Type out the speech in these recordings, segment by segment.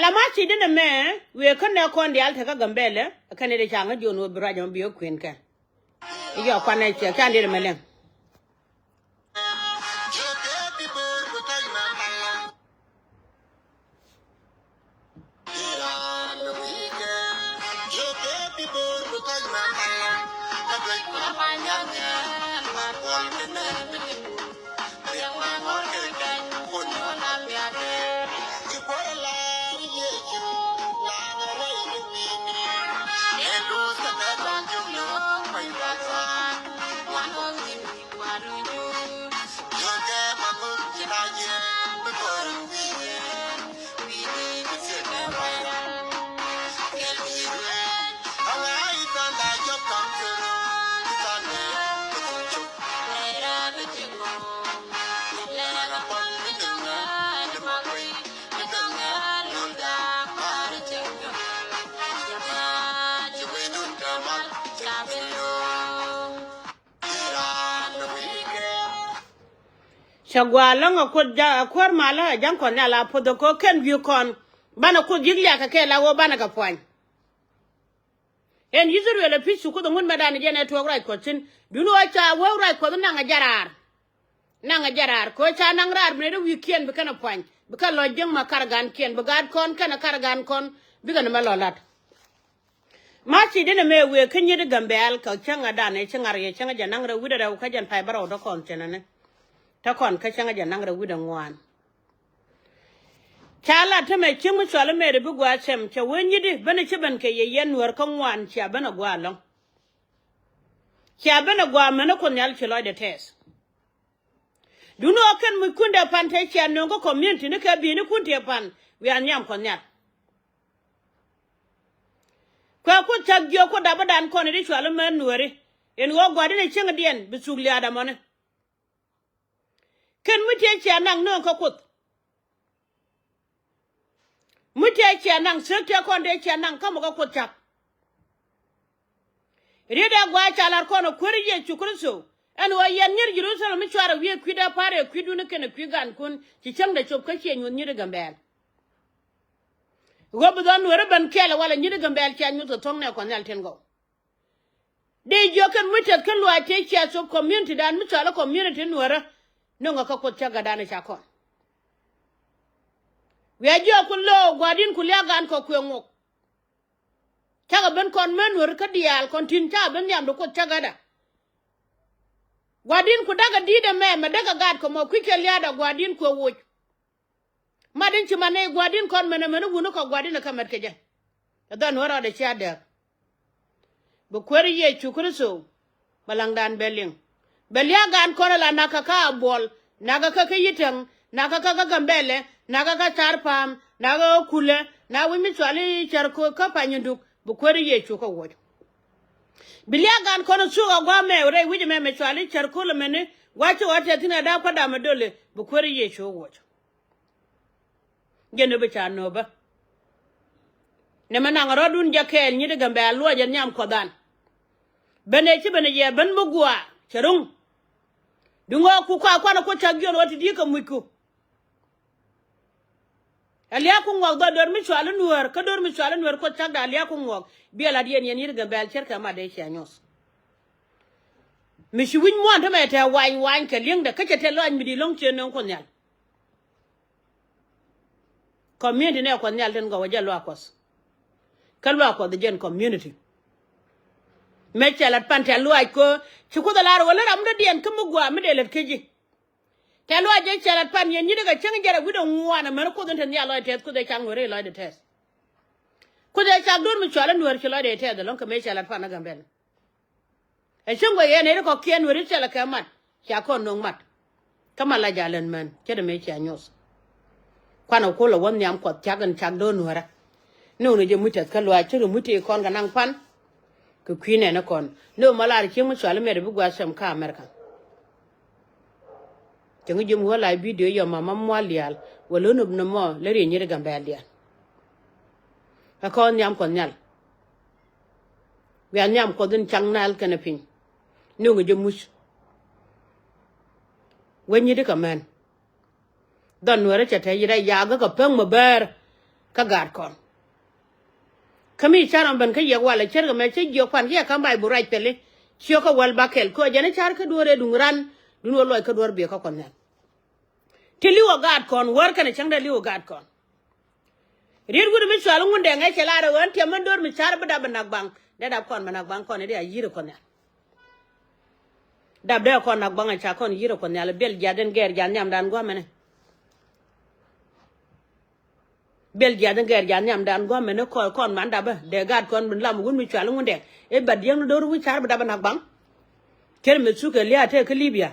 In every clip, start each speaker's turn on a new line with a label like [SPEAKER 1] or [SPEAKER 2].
[SPEAKER 1] ala ma ci dina me we kan ne kon di alta ka gambele kan de changa jono biraja biyo queen kan iyo kwana ci kan de melen Shagwa longa ko ja kwar mala jan kon ala podo ko ken view kon bana ko jigya ka ke lawo bana ka point en yizuru le pisu ko ngun madani jene to right ko tin dunu acha wo right ko nanga jarar ko cha nang rar me do weekend be kana point be ka lo jeng ma kargan ken be gad kon kana kargan kon be kana malolat ma ci dina me we kan yidi gambel ka changa dane changar ye changa janang ra widara ka jan pai baro do kon tenane ta kon ka changa janang ra widan wan chala ta me chimu chwala me de bugwa chem cha wenyi di bana chiban ke ye yen war kan wan cha bana gwa long cha bana gwa mana kon yal chilo de tes duno kan mu kunda pan ta cha no ko community ne ka bi ni kunte pan wi anyam kon yal kwa ko tagyo ko dabadan kon ri chwala me nuore en go gwa de chinga dien bisugli adamone ken mute cha nang no ko kut mute cha nang sekte kon de cha nang kam ko kut chap rida gwa cha lar kono korije chukurso en wa yen nyir Jerusalem chwara wi kwida pare kwidu ne ken kwigan kun ci changda chop ka che nyon nyir gambel go budon wara ban kela wala nyir gambel cha nyu to tongne ko nal ten go de joken mute kan wa te cha chop community dan mutala community nwara nonga ka ko chaga dana chakon we ajo kullo gwadin kulyagan ko kwengo chaga ben kon men wor ka dial kon tin cha ben yam do ko chaga da gwadin ku daga dide me daga gad ko mo kwikel yada gwadin ko wuj madin ci mane gwadin kon mena wunu ko gwadin ka met keje dan wora de chada bu kweri ye chukurso balangdan beling belyagan kono la nakaka bol naga kaka yitang naga kaka gambele naga ka charpam naga kule na wimi chwali charko ka panyunduk bukweri ye chuka woj belyagan kono suga gwa me ore wije me chwali charko le mene wacho wate tina da pada madole bukweri ye chuka woj gene be chano ba ne mananga rodun jakel nyide gambe alwa jan nyam kodan bene ci bene ye ben mugwa charung dungo ku kwa ko tagyon wati di ka muiku aliya ku ngok do dor mi chwala nuwer ka dor mi chwala nuwer ko tagda aliya ku ngok bi ala dien yen yir gambe al cerka ma de chanyos mi shi win mo anta meta wan ka linda kace te lo an mi di long chen non ko nyal community ne ko nyal den go wajalo akos kalwa ko the gen community mechalat pan telwa ko chikuda lar wala ramda dien kumu gwa mi delet keji telwa je chalat pan yen yidaga chang jara wido ngwana mer ko donta nya lo tet ko de chang wore lo de tes ko de chang dur mi chala nuwer chlo de tes de lon ko mechalat pan gambel e chungo yen e ko kien wori chala kamat cha ko nong mat kamala jalen man chede me cha nyos kwana ko lo won nyam ko chagan chang do nuwara no ne je mutat kalwa chiru muti kon ga nang pan ko kwine na kon no malar chi mu swala mere bu gwa sam ka amerika tengu jum wala video yo mama mwalial wala no no mo le ri nyire gambel dia ka kon nyam kon nyal we nyam ko dun changnal kana pin no ngi jum mus wenyi de kamen don wara cha tay ira ya ga ka pang ma ber ka gad kon kami charam ban ka ye wala cher ga me che yo pan ya kan bai burai pele chio ka wal bakel ko jene char ka dore dungran dun wo loy ka dor be ka kon ne tili wo gad kon war kana changda li wo gad kon rir gudu mi chalo ngunde ngai chelare won te man dor mi char bada banak bang da kon manak bang kon ne ya yire kon ne dab de kon nak bang cha kon yire kon ne ala bel jaden ger jan nyam dan go mene bel jaden ger jan nyam dan go mene ko kon man da ba de gad kon bin lam gun mi chalo ngunde e bad yang dor wi char bada banak bang ker me suka liya te ka libya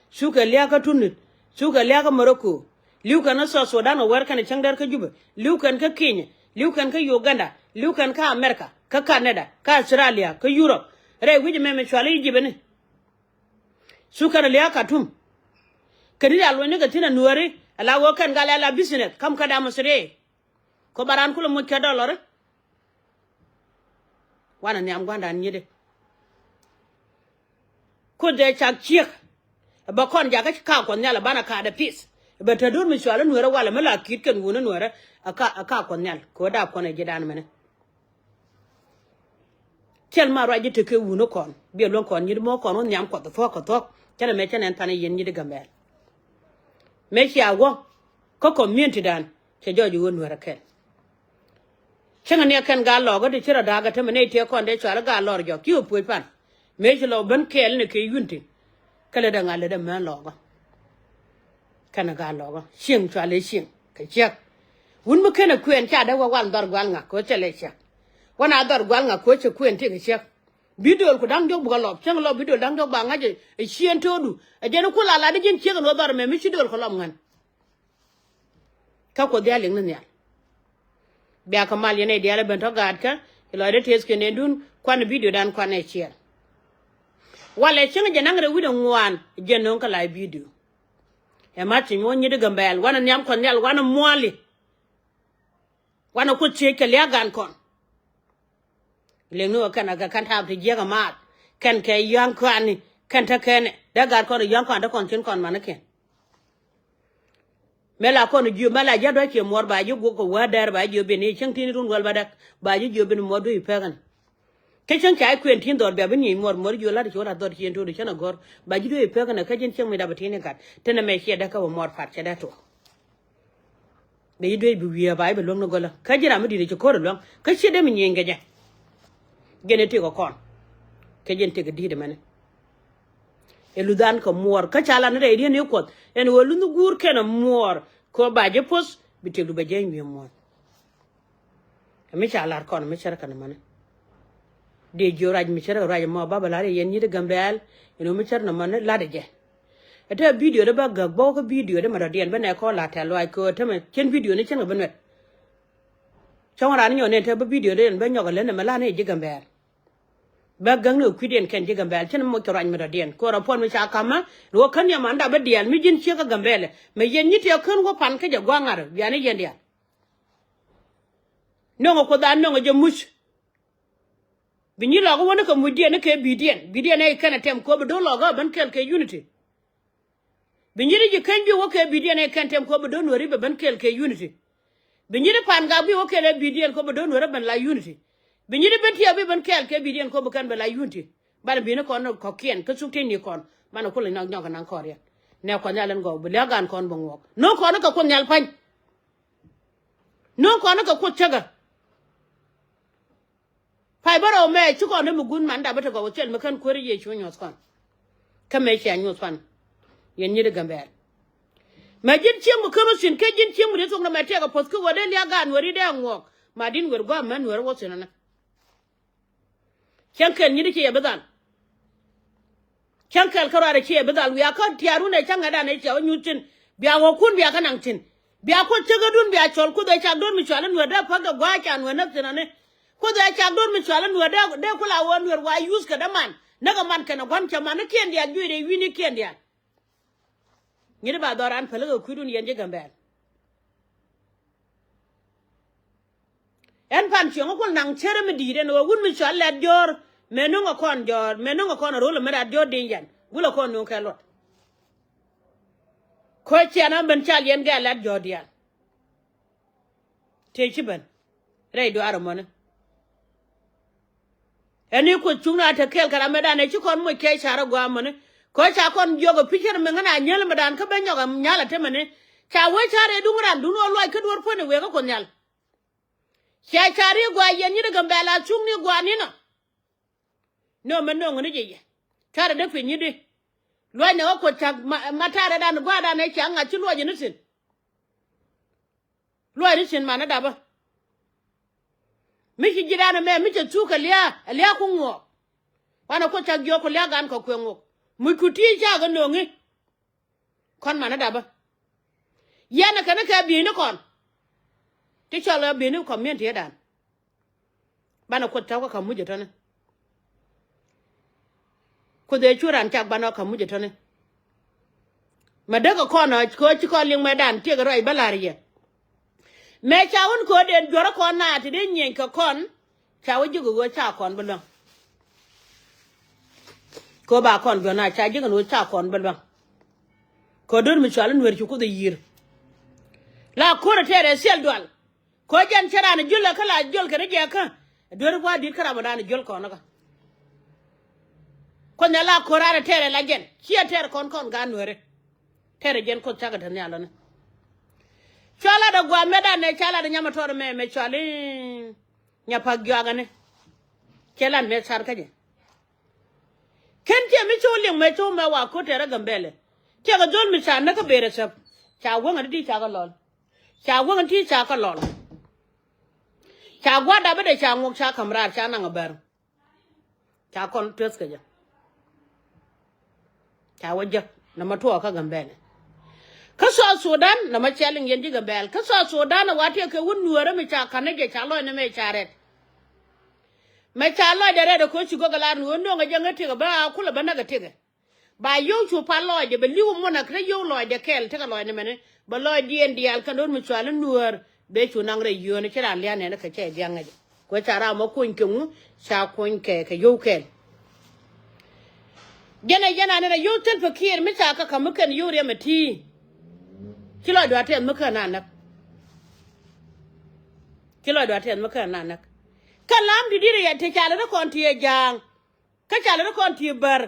[SPEAKER 1] suka liya ka tunit suka liya ka morocco liu kan so Sudan war kan changdar ka juba liu kan ka Kenya liu kan ka Uganda liu kan ka America ka Canada ka Australia ka Europe re wiji me chwali jibe ne suka liya ka tum kadi alwo ne ka tina nuare ala wo kan gala la business kam ka da masre ko baran kulo mo ka dollar wana ni am gwanda ni de ko de chak chiek ba kon ja ka kon nyala bana ka da peace ba ta dur mi swala nuara wala mala kit kan guna nuara aka kon nyal ko da kon e jidan mene tel ma raji te ke wuno kon bi lon kon nyir mo kon on nyam ko to ko to tele me tenen tane yen nyidi gambel me ci awo ko community dan te joju won nuara ken chenga ne kan ga logo de cira daga te mene te kon de swala ga lor jo ki opoi pan me ci lo ban kel ne ke yunti kala da ngale da man logo kana ga logo sing chale sing ka chek wun mu kana kuen cha da wa wan dor gwal nga ko chele chek wana dor gwal nga ko che kuen te ka chek bidol ko dang jog bugalop cheng lo bidol dang jog ba nga je chien todu e je no kula la de jin chek no dor me mi chidol ko lom ngan ka ko dia ling ne bia ka mal yene dia le ben to gad ka lo de tes ke ne dun kwan video dan kwan e chien wala cheng je nangre wido ngwan je non ka la video e mati mo nyi de gambel wana nyam kon yal wana mwali wana ko cheke le gan kon le no kana ga kan ta je ga mat kan ke yang kwani kan ta ken da gar kon yang kon da kon chin kon manake mela kon ju mala ja do ke mor ba ju go ko wadar ba ju be ni cheng tin run wal badak ba ju be mo do ipagan ke chen kai kwen tin dor be ni mor ju la de chora dor chen to de chana gor ba ju do ipagan ka chen chen me da batine kat tena me che da ka mor fat che da to be do bi wi ba be long no gola ka jira mi de che ko long ka che de mi nyenge je gene te ko kon ke jen te gidi de mane eludan ko mor ka chala ne re ne ko en wolu nu gur kena mor ko ba je pos bitelu be jen wi mor mi chala kon mi chara kana mane de joraj mi chara raj mo baba la yen ni de gambel eno mi chara na mane la de je ete video de ba gag bo ko video de ma den bene ko la ta lo ai ko te me chen video ne chen ga benwet chawara ni ne te ba video de ben nyoga le ne ma la ne je gambel ba gang no kwiden ken je gambel chen mo to raj ma den ko ra pon mi cha kama ro kan ya manda ba den mi jin che ga gambel me yen ni te kan ko pan ke je gwangar ya ne yen dia no ko da no je mush binyi logo wona ko mudien ke bidien e kana tem ko do logo ban kel ke unity binyi ji kan bi wo ke bidien e kan tem ko do no ribe ban kel ke unity binyi pan ga bi wo ke le bidien ko do no ribe ban la unity binyi ben ti abi ban kel ke bidien ko kan ba la unity ban bi ne ko no ko kien ko sukte ni kon man ko le nok nok nan ko re ne ko nyalen go bi la gan kon bo ngok no ko no ko nyal pan no ko no ko chaga pai baro me chu ko ne mugun man da bata go tel me kan ko riye chu nyos kon kame chi anyos fan yen ni de gamber ma jin chi mu kama sin ke jin chi mu de song na ma te ga pos ko wode lia gan wori de ngok ma din wer go man wer wo sin na chankan ni de ke yabadan chankal karare ke badal wi aka tiaru ne changa da ne chawo nyutin biya wo kun biya kanang tin biya ko chegadun biya chol ku de cha don mi chalan wer da paga gwa chan wer na tin ne ko da cha don mi chalan wer da de kula won wer wa use ka da man naga man kana gwam cha man ken dia juire wi ni ken dia ni ba doran palaga kudun yanje gambel en pan chongo ko nang chere mi dire no wun mi chal la jor menungo kon jor menungo kon rolo mera jor dinjan gulo kon no kelot ko chana ben chal yen ga la jor dia te chiban rei do aramone eni ko chuna ta kel kara medan e chikon mo ke shara gwa mone ko cha kon jogo picture me ngana nyel medan ka benyo ga nyala te mene cha we chare dungran duno loy ka dor pone we ko nyal cha chare gwa yen ni daga bela chungni gwa ni no men no ngani je chare de pinyi de loy ne ko cha matare dan gwa dan e cha nga chi loy ni sin loy ni sin mana da ba miki jirana me miki tuka lia kungo wana ko cha gyo ko lia gan ko kwengo mukuti cha ga nongi kon mana daba yana kana ka bi ni kon ti cha la bi ni comment ya dan bana ko ta ko ka muje tane ko de churan cha bana ka muje tane madaga kono ko ci ko ling medan ti ga roi balariye me chawun ko den jora ko na ti den yen ka kon chawu jugo go cha kon bulon ko ba kon go na cha jigo no cha kon bulon ko don mi chalun wer ko de yir la ko re tere sel dwal ko jan chara na julla kala jol ka je ka dor wa di kara ba na jol ko na ka ko ne la ko ra tere la gen ci tere kon ga nwere tere gen ko chaga tan yalo na chala da gwa meda ne chala da nyama toro me chali nya pagyaga ne kelan me sar kaje kente mi choling me cho me wa ko tere gambele ke ga jol mi sa na ka bere sab cha wonga di cha ga lol cha wonga ti cha ka lol cha gwa da be de cha ngok cha kamrar cha na ngabar cha kon tes kaje cha wajja na matuwa ka gambele kaso Sudan na machalin yendi ga bel kaso Sudan wate ke wunnuware mi cha kanage chalo ne me charet me chalo de re ko chi go galar no nga jangati ga ba kula bana ga tege ba yo chu palo de be liwu mona kre yo lo de kel te ga lo ne mene ba lo di en dial kan don mi chalo nuwer be chu nang re yo ne chira lian ne ka che dianga de ko chara mo kun kemu cha kun ke yo kel jana ne yo tel fakir mi cha ka kamukan yure mati kilo do aten maka nanak kilo do aten maka nanak kalam di dire ya te chala ko anti jang ka chala ko anti bar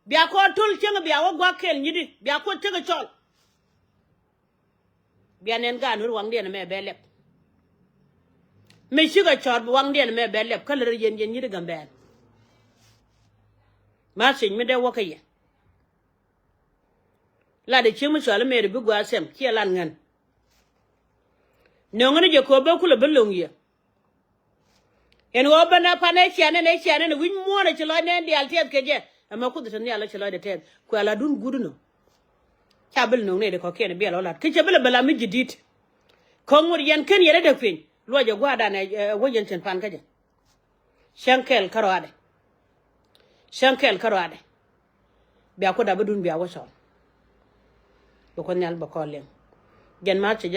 [SPEAKER 1] biya ko tul chenga biya wa gwa kel nyidi biya ko tega chol biya nen ga nur wang den me belep me shiga chor wang den me belep kala yen nyidi gambel ma sin mi de wakaye la de chimu sala mere bi gwa sem ki lan ngan no ngene je ko ba kula belong ye en wo bana pane chiane ne win mo na chilo ne ndi altet ke je ama ku de ni ala chilo de tet ko ala dun guduno chabel no ne de ko ken bi ala lat ke chabel bala mi jidit ko ngur yen ken yere de fin lo je gwa da ne wo yen chen pan ka je shankel karade bi akota badun bi awo so ko nyal ba ko len gen ma che